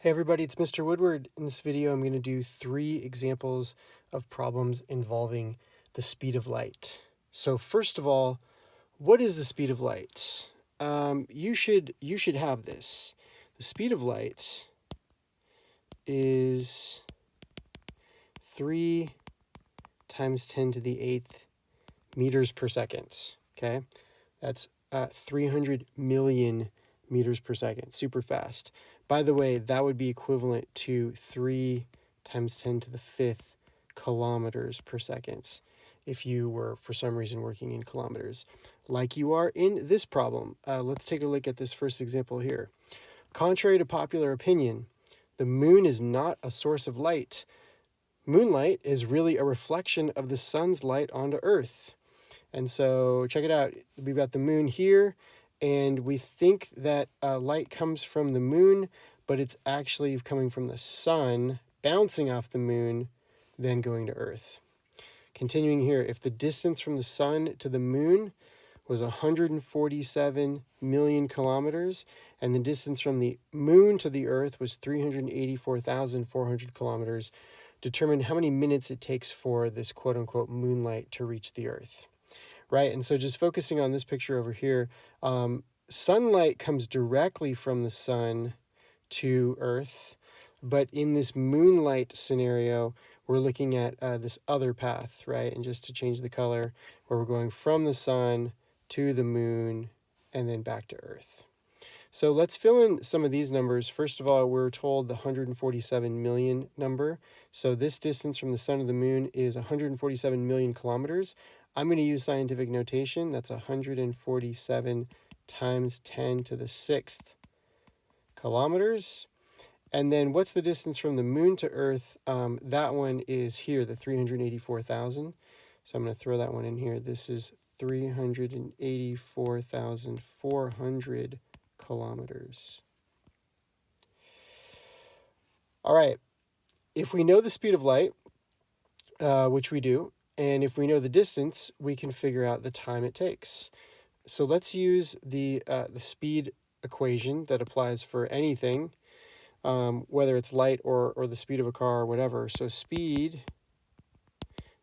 Hey everybody, it's Mr. Woodward. In this video, I'm going to do 3 examples of problems involving the speed of light. So first of all, what is the speed of light? You should have this. The speed of light is 3 times 10 to the 8th meters per second. Okay, that's 300 million meters per second, super fast. By the way, that would be equivalent to 3 times 10 to the 5th kilometers per second if you were, for some reason, working in kilometers, like you are in this problem. Let's take a look at this first example here. Contrary to popular opinion, the moon is not a source of light. Moonlight is really a reflection of the sun's light onto Earth. And so check it out. We've got the moon here, and we think that light comes from the moon, but it's actually coming from the sun, bouncing off the moon, then going to Earth. Continuing here, if the distance from the sun to the moon was 147 million kilometers, and the distance from the moon to the Earth was 384,400 kilometers, determine how many minutes it takes for this quote-unquote moonlight to reach the Earth. Right, and so just focusing on this picture over here, sunlight comes directly from the sun to Earth, but in this moonlight scenario, we're looking at this other path, right? And just to change the color, where we're going from the sun to the moon and then back to Earth. So let's fill in some of these numbers. First of all, we're told the 147 million number. So this distance from the sun to the moon is 147 million kilometers. I'm going to use scientific notation. That's 147 times 10 to the 6th kilometers. And then what's the distance from the moon to Earth? That one is here, the 384,000. So I'm going to throw that one in here. This is 384,400 kilometers. All right. If we know the speed of light, which we do, and if we know the distance, we can figure out the time it takes. So let's use the speed equation that applies for anything, whether it's light or the speed of a car or whatever. So speed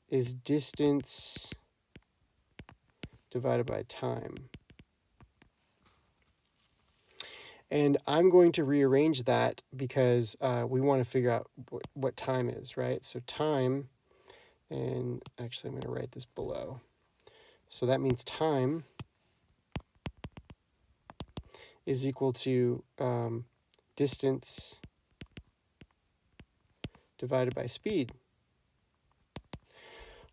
is distance divided by time. And I'm going to rearrange that because we want to figure out what time is, right? So time, and actually I'm going to write this below. So that means time is equal to distance divided by speed.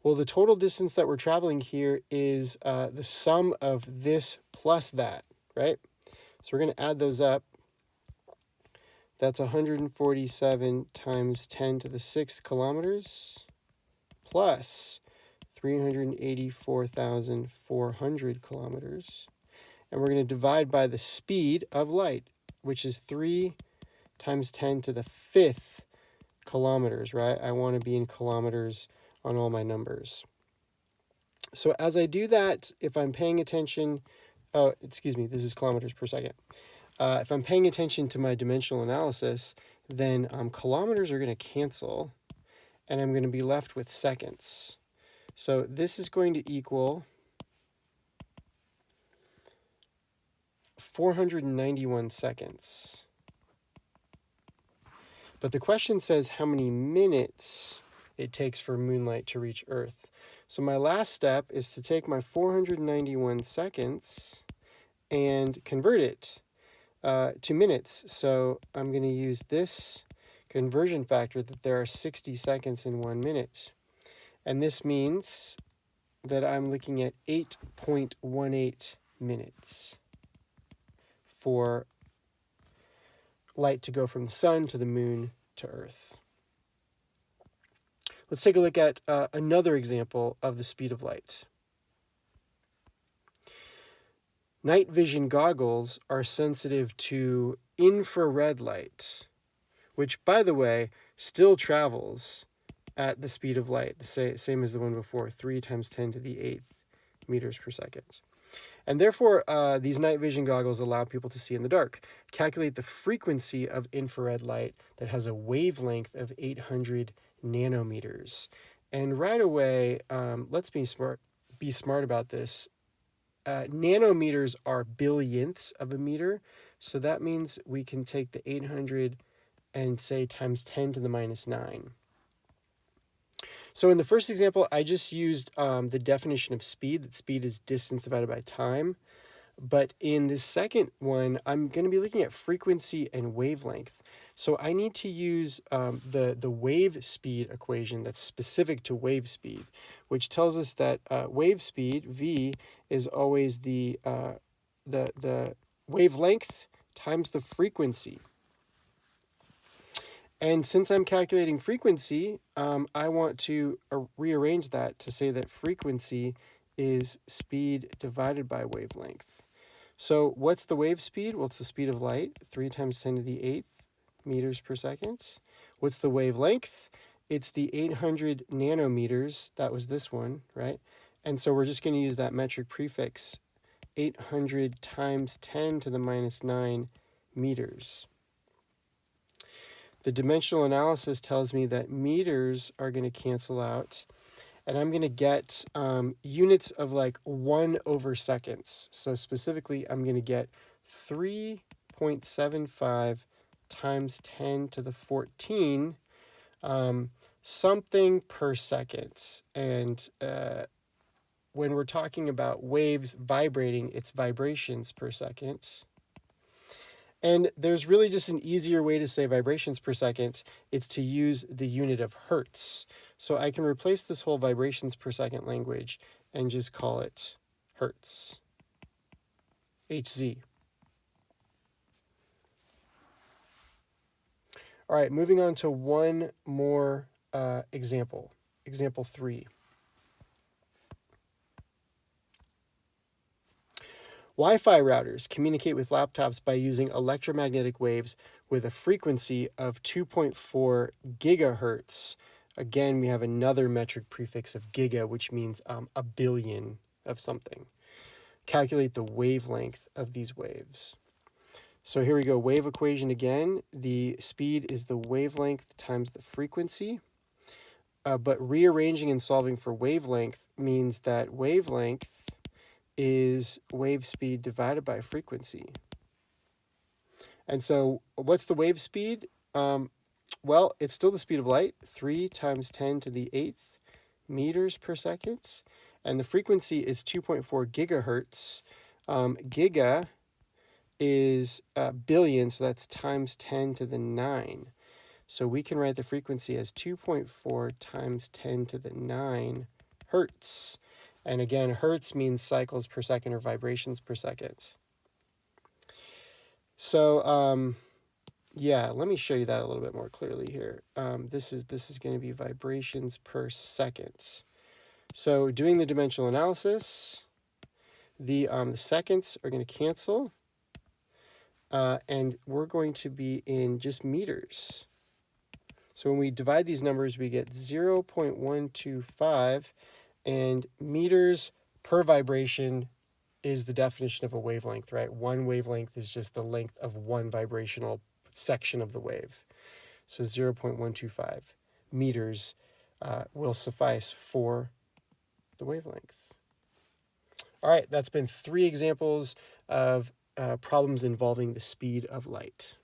Well, the total distance that we're traveling here is the sum of this plus that, right? So we're going to add those up. That's 147 times 10 to the 6th kilometers plus 384,400 kilometers. And we're going to divide by the speed of light, which is 3 times 10 to the 5th kilometers, right? I want to be in kilometers on all my numbers. So as I do that, if I'm paying attention, this is kilometers per second. If I'm paying attention to my dimensional analysis, then kilometers are going to cancel, and I'm going to be left with seconds. So this is going to equal 491 seconds. But the question says how many minutes it takes for moonlight to reach Earth. So my last step is to take my 491 seconds and convert it to minutes. So I'm going to use this conversion factor that there are 60 seconds in 1 minute. And this means that I'm looking at 8.18 minutes for light to go from the sun to the moon to Earth. Let's take a look at another example of the speed of light. Night vision goggles are sensitive to infrared light, which, by the way, still travels at the speed of light, the same as the one before, 3 times 10 to the 8th meters per second. And therefore, these night vision goggles allow people to see in the dark. Calculate the frequency of infrared light that has a wavelength of 800 nanometers. And right away, let's be smart about this. Nanometers are billionths of a meter. So that means we can take the 800 and say times 10 to the minus 9. So in the first example, I just used the definition of speed, that speed is distance divided by time. But in the second one, I'm going to be looking at frequency and wavelength. So I need to use the wave speed equation that's specific to wave speed, which tells us that wave speed, v, is always the wavelength times the frequency. And since I'm calculating frequency, I want to rearrange that to say that frequency is speed divided by wavelength. So what's the wave speed? Well, it's the speed of light, 3 times 10 to the 8th meters per second. What's the wavelength? It's the 800 nanometers. That was this one, right? And so we're just going to use that metric prefix, 800 times 10 to the minus 9 meters. The dimensional analysis tells me that meters are going to cancel out, and I'm going to get units of like 1 over seconds. So specifically, I'm going to get 3.75 times 10 to the 14 something per second. And when we're talking about waves vibrating, it's vibrations per second. And there's really just an easier way to say vibrations per second. It's to use the unit of hertz. So I can replace this whole vibrations per second language and just call it hertz, Hz. All right, moving on to one more example. Example 3. Wi-Fi routers communicate with laptops by using electromagnetic waves with a frequency of 2.4 gigahertz. Again, we have another metric prefix of giga, which means a billion of something. Calculate the wavelength of these waves. So here we go, wave equation again. The speed is the wavelength times the frequency. But rearranging and solving for wavelength means that wavelength is wave speed divided by frequency. And so what's the wave speed? Well, it's still the speed of light, 3 times 10 to the 8th meters per second. And the frequency is 2.4 gigahertz. Giga is billion, so that's times 10 to the 9. So we can write the frequency as 2.4 times 10 to the 9 hertz. And again, hertz means cycles per second or vibrations per second. So, yeah, let me show you that a little bit more clearly here. This is going to be vibrations per second. So doing the dimensional analysis, the seconds are going to cancel. And we're going to be in just meters. So when we divide these numbers, we get 0.125, and meters per vibration is the definition of a wavelength, right? One wavelength is just the length of one vibrational section of the wave. So 0.125 meters will suffice for the wavelength. All right, that's been 3 examples of problems involving the speed of light.